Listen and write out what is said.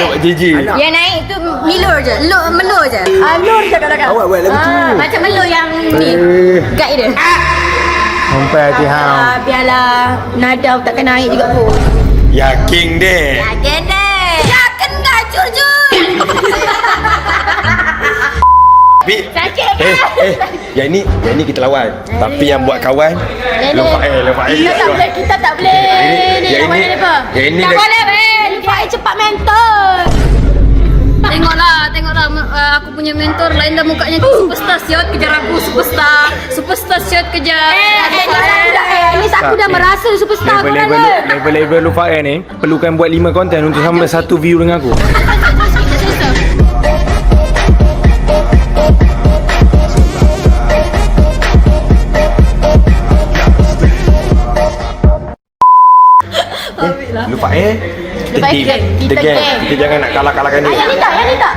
buat jijik. Yang naik tu milur je. Melur je. Lur je kadang-kadang. Awak buat lagu tu. Macam melur yang ni. Guide dia. Sampai hati hang. Biarlah nada takkan naik juga pun. Yakin deh. Yakin deh. Yakin gak jujur. Tapi Sakit kan? yang ni kita lawan. Tapi yang buat kawan Lufail. Kita tak boleh. Yang ini Tak boleh, Ben. Lufail cepat mentor. Tengoklah aku punya mentor lain dah mukanya superstar siot kejar aku superstar siot kejar. Ini aku dah merasa superstar korang ke? Level Lufail ni perlukan buat 5 konten untuk sampai 1 view dengan aku. Lufail, kita Lufail, jangan nak kalah-kalahkan dia. Yang ni tak.